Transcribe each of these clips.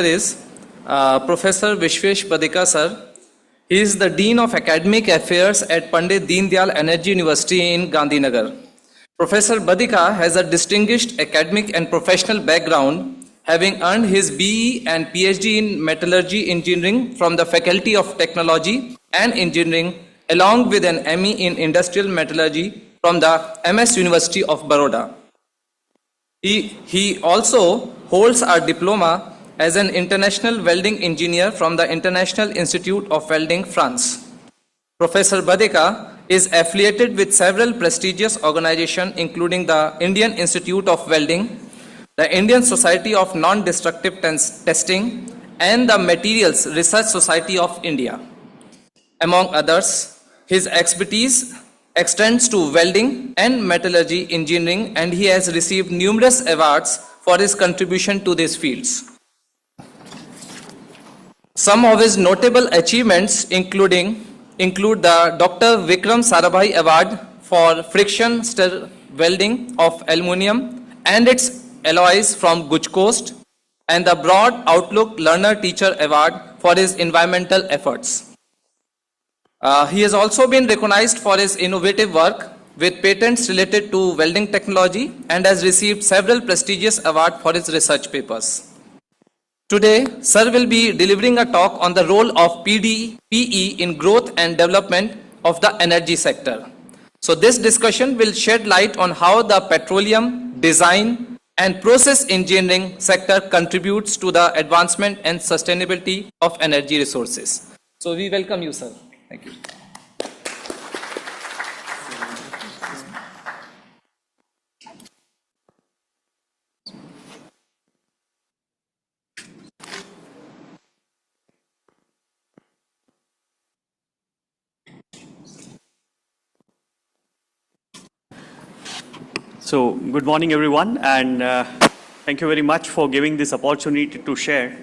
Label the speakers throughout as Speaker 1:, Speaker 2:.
Speaker 1: is Professor Vishvesh Badheka sir. He is the Dean of Academic Affairs at Pandit Deen Dayal Energy University in Gandhinagar. Professor Badheka has a distinguished academic and professional background, having earned his BE and PhD in Metallurgy Engineering from the Faculty of Technology and Engineering, along with an ME in Industrial Metallurgy from the MS University of Baroda. He also holds a diploma as an international welding engineer from the International Institute of Welding, France. Professor Badheka is affiliated with several prestigious organizations, including the Indian Institute of Welding, the Indian Society of Non-Destructive Testing, and the Materials Research Society of India. Among others, his expertise extends to welding and metallurgy engineering, and he has received numerous awards for his contribution to these fields. Some of his notable achievements include the Dr. Vikram Sarabhai Award for friction stir welding of aluminium and its alloys from Guj Coast, and the Broad Outlook Learner Teacher Award for his environmental efforts. He has also been recognized for his innovative work with patents related to welding technology and has received several prestigious awards for his research papers. Today, Sir will be delivering a talk on the role of Pdpe in growth and development of the energy sector. So this discussion will shed light on how the petroleum, design, and process engineering sector contributes to the advancement and sustainability of energy resources. So we welcome you, sir. Thank you.
Speaker 2: So, good morning everyone, and thank you very much for giving this opportunity to share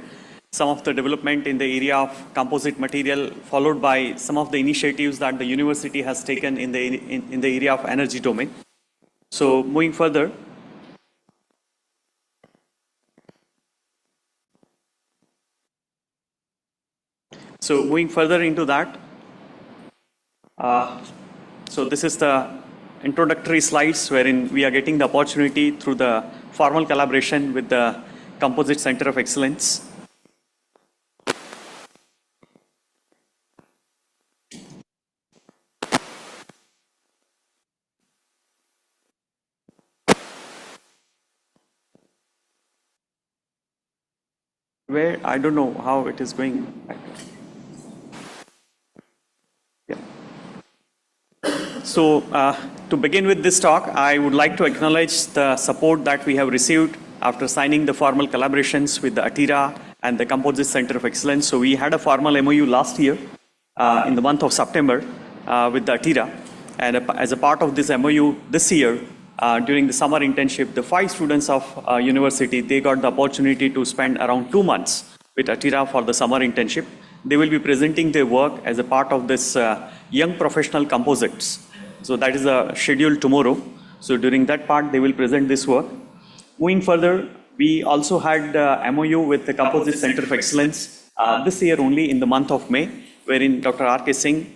Speaker 2: some of the development in the area of composite material, followed by some of the initiatives that the university has taken in the area of energy domain. So, moving further. So, moving further into that. So, this is the introductory slides wherein we are getting the opportunity through the formal collaboration with the Composite Center of Excellence. Where I don't know how it is going. Yeah. So to begin with this talk, I would like to acknowledge the support that we have received after signing the formal collaborations with the ATIRA and the Composite Center of Excellence. So we had a formal MOU last year in the month of September with the ATIRA, and as a part of this MOU this year, during the summer internship, the 5 students of university, they got the opportunity to spend around 2 months with ATIRA for the summer internship. They will be presenting their work as a part of this Young Professional Composites. So that is scheduled tomorrow. So during that part, they will present this work. Moving further, we also had MOU with the Composite Center of Excellence this year only in the month of May, wherein Dr. R.K. Singh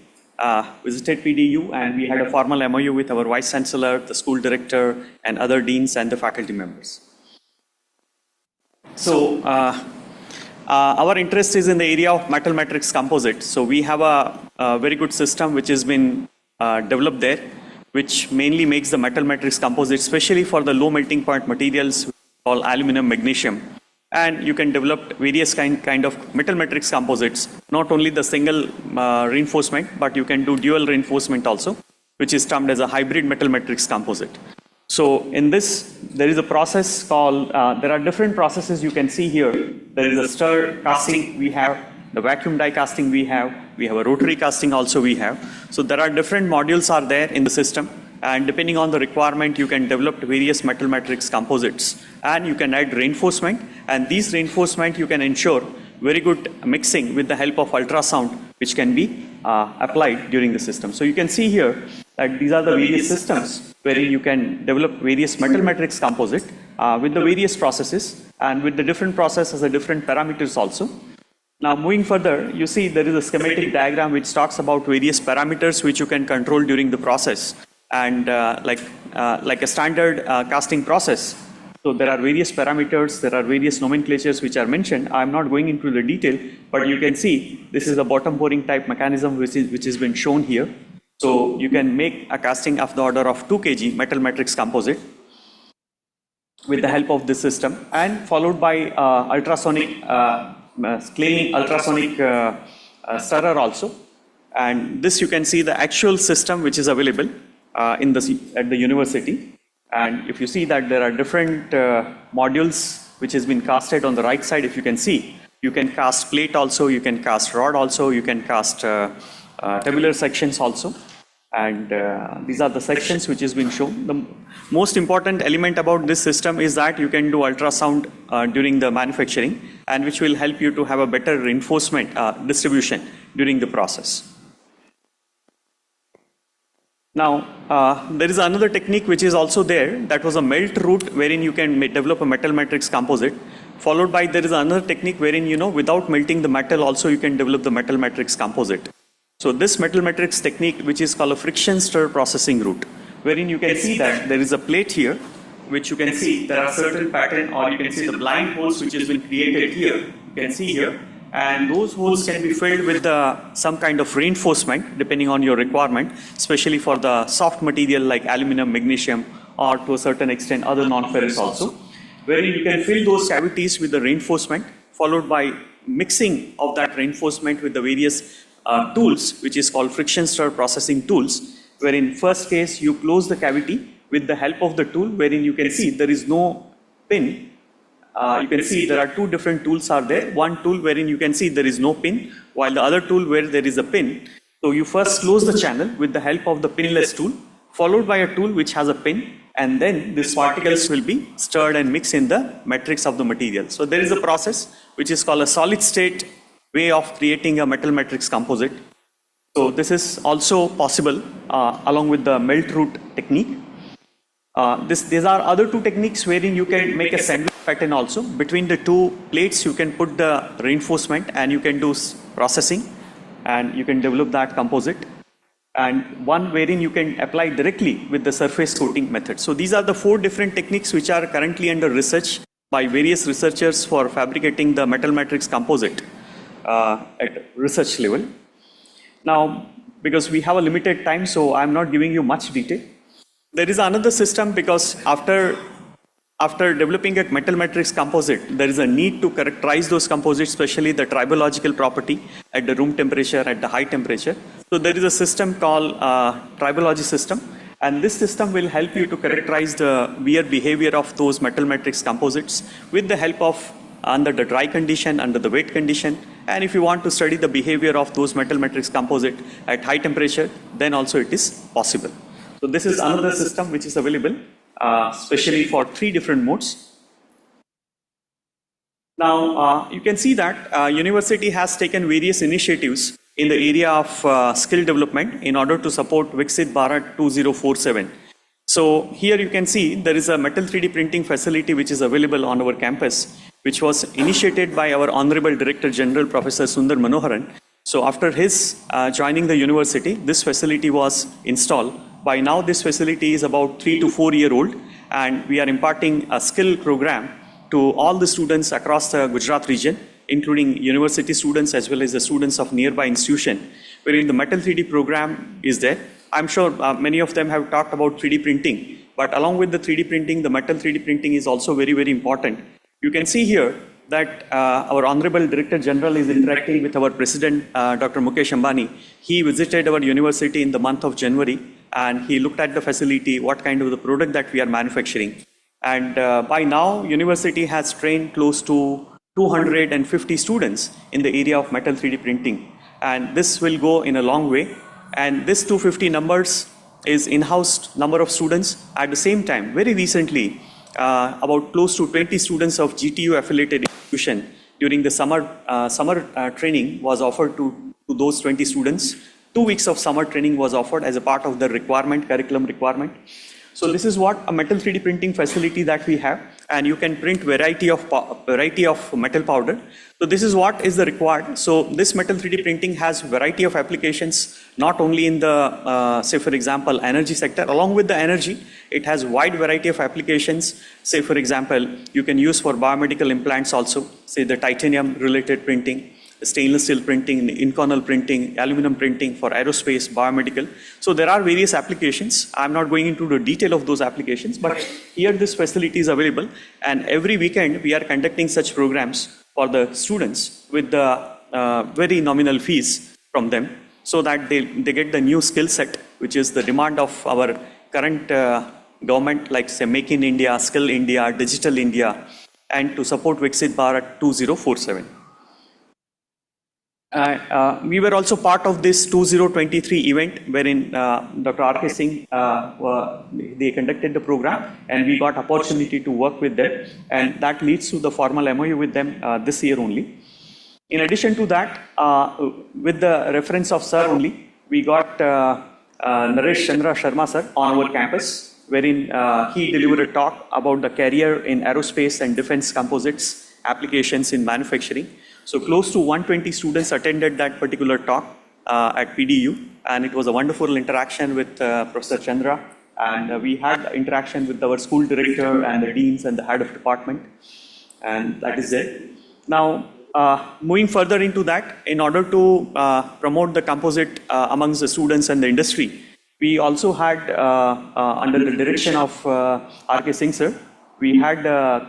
Speaker 2: visited PDU, and we had a formal MOU with our Vice Chancellor, the school director, and other deans and the faculty members. So our interest is in the area of metal matrix composite. So we have a very good system which has been developed there, which mainly makes the metal matrix composite, especially for the low melting point materials called aluminum, magnesium. And you can develop various kind of metal matrix composites, not only the single reinforcement, but you can do dual reinforcement also, which is termed as a hybrid metal matrix composite. So in this, there is a process called, there are different processes you can see here. There is a stir casting we have, the vacuum die casting we have a rotary casting also we have. So there are different modules are there in the system, and depending on the requirement, you can develop various metal matrix composites, and you can add reinforcement, and these reinforcement you can ensure very good mixing with the help of ultrasound, which can be applied during the system. So you can see here that these are the various systems where you can develop various metal matrix composite with the various processes. and with the different process has a different parameters also. Now moving further, you see there is a schematic diagram which talks about various parameters which you can control during the process, and like a standard casting process. So there are various parameters, there are various nomenclatures which are mentioned. I'm not going into the detail, but you can see this is a bottom boring type mechanism which has been shown here. So you can make a casting of the order of 2 kg metal matrix composite with the help of this system, and followed by ultrasonic cleaning ultrasonic stirrer also. And this you can see the actual system which is available at the university. And if you see that there are different modules which has been casted on the right side, if you can see, you can cast plate also, you can cast rod also, you can cast tabular sections also. And these are the sections which has been shown. The most important element about this system is that you can do ultrasound during the manufacturing, and which will help you to have a better reinforcement distribution during the process. Now, there is another technique which is also there, that was a melt route wherein you can develop a metal matrix composite, followed by there is another technique wherein, you know, without melting the metal also you can develop the metal matrix composite. So this metal matrix technique, which is called a friction stir processing route, wherein you can see that there is a plate here, which you can see there are certain pattern, or you can see the blind holes which has been created here, you can see here, and those holes can be filled with some kind of reinforcement depending on your requirement, especially for the soft material like aluminum, magnesium, or to a certain extent other non-ferrous also, wherein you can fill those cavities with the reinforcement, followed by mixing of that reinforcement with the various tools, which is called friction stir processing tools, wherein first case you close the cavity with the help of the tool, wherein you can see there is no pin. You can see there are two different tools are there. One tool wherein you can see there is no pin, while the other tool where there is a pin. So you first close the channel with the help of the pinless tool, followed by a tool which has a pin, and then these particles will be stirred and mixed in the matrix of the material. So there is a process which is called a solid state way of creating a metal matrix composite. So this is also possible along with the melt route technique. These are other two techniques wherein you can make a sandwich pattern also. Between the two plates you can put the reinforcement and you can do processing and you can develop that composite. And one wherein you can apply directly with the surface coating method. So these are the 4 different techniques which are currently under research by various researchers for fabricating the metal matrix composite at research level. Now, because we have a limited time, so I'm not giving you much detail. There is another system, because after developing a metal matrix composite, there is a need to characterize those composites, especially the tribological property at the room temperature, at the high temperature. So there is a system called tribology system, and this system will help you to characterize the wear behavior of those metal matrix composites with the help of under the dry condition, under the wet condition, and if you want to study the behavior of those metal matrix composite at high temperature, then also it is possible. So this is another system which is available, especially for 3 different modes. Now, you can see that university has taken various initiatives in the area of skill development in order to support Viksit Bharat 2047. So here you can see there is a metal 3D printing facility which is available on our campus, which was initiated by our Honorable Director General Professor Sundar Manoharan. So after his joining the university, this facility was installed. By now this facility is about 3 to 4 year old, and we are imparting a skill program to all the students across the Gujarat region, including university students as well as the students of nearby institution, wherein the metal 3D program is there. I'm sure many of them have talked about 3D printing, but along with the 3D printing, the metal 3D printing is also very, very important. You can see here that our Honorable Director General is interacting with our President, Dr. Mukesh Ambani. He visited our university in the month of January, and he looked at the facility, what kind of the product that we are manufacturing. And by now, university has trained close to 250 students in the area of metal 3D printing. And this will go in a long way. And this 250 numbers is in-house number of students. At the same time, very recently, about close to 20 students of GTU affiliated institution during the summer training was offered to those 20 students. 2 weeks of summer training was offered as a part of the curriculum requirement. So this is what a metal 3D printing facility that we have. and you can print variety of metal powder. So this is what is the required. So this metal 3D printing has variety of applications, not only in the, say for example, energy sector. Along with the energy, it has wide variety of applications. Say for example, you can use for biomedical implants also, say the titanium related printing, stainless steel printing, inconel printing, aluminum printing for aerospace, biomedical. So there are various applications. I'm not going into the detail of those applications, but here this facility is available, and every weekend we are conducting such programs for the students with the very nominal fees from them, so that they get the new skill set, which is the demand of our current government, like say Make in India, Skill India, Digital India, and to support Viksit Bharat 2047. We were also part of this 2023 event wherein Dr. R.K. Singh, they conducted the program, and we got opportunity to work with them, and that leads to the formal MOU with them this year only. In addition to that, with the reference of Sir only, we got Naresh Chandra Sharma Sir on our campus, wherein he delivered a talk about the career in aerospace and defense composites applications in manufacturing. So close to 120 students attended that particular talk at PDU, and it was a wonderful interaction with Professor Chandra, and we had interaction with our school director and the deans and the head of department, and that is it. Now, moving further into that, in order to promote the composite amongst the students and the industry, we also had, under the direction of R.K. Singh sir, we had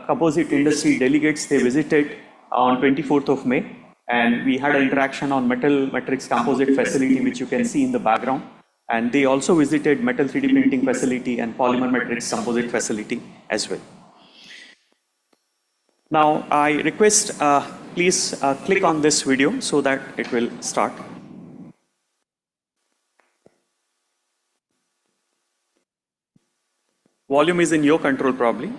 Speaker 2: composite industry delegates. They visited on 24th of May, and we had an interaction on metal matrix composite facility, which you can see in the background, and they also visited metal 3D printing facility and polymer matrix composite facility as well. Now I request, please click on this video so that it will start. Volume is in your control probably.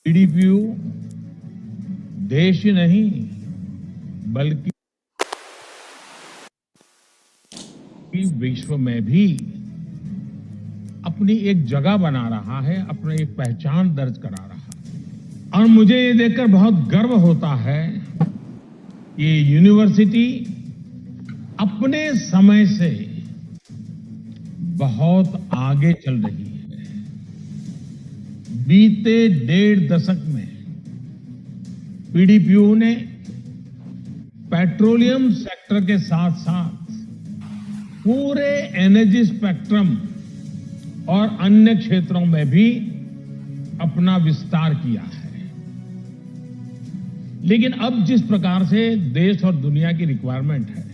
Speaker 3: पीडीपीयू देश ही नहीं बल्कि विश्व में भी अपनी एक जगह बना रहा है, अपनी एक पहचान दर्ज करा रहा है। और मुझे ये देखकर बहुत गर्व होता है कि यूनिवर्सिटी अपने समय से बहुत आगे चल रही है। बीते 1.5 दशक में पीडीपीयू ने पेट्रोलियम सेक्टर के साथ साथ पूरे एनर्जी स्पेक्ट्रम और अन्य क्षेत्रों में भी अपना विस्तार किया है। लेकिन अब जिस प्रकार से देश और दुनिया की रिक्वायरमेंट है,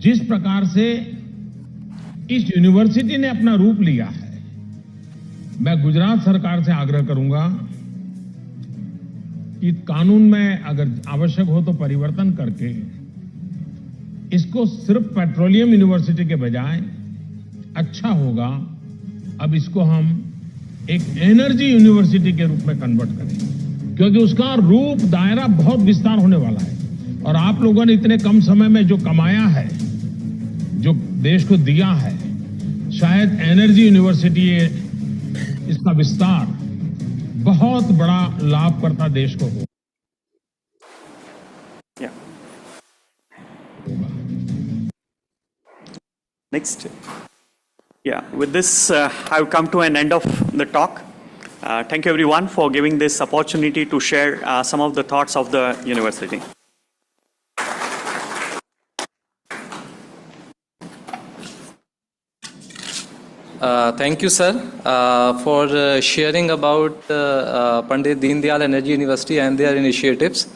Speaker 3: जिस प्रकार से इस यूनिवर्सिटी ने अपना रूप लिया है, मैं गुजरात सरकार से आग्रह करूंगा कि कानून में अगर आवश्यक हो तो परिवर्तन करके इसको सिर्फ पेट्रोलियम यूनिवर्सिटी के बजाय अच्छा होगा अब इसको हम एक एनर्जी यूनिवर्सिटी के रूप में कन्वर्ट करें, क्योंकि उसका रूप दायरा बहुत विस्तार होने वाला है। और आप लोगों ने इतने कम समय में जो कमाया है, जो देश को दिया है, शायद एनर्जी यूनिवर्सिटी इसका विस्तार बहुत बड़ा लाभकर्ता देश को हो।
Speaker 2: Yeah. Next. Yeah, with this, I've come to an end of the talk. Thank you everyone for giving this opportunity to share some of the thoughts of the university.
Speaker 1: Thank you, sir, for sharing about Pandit Deen Dayal Energy University and their initiatives.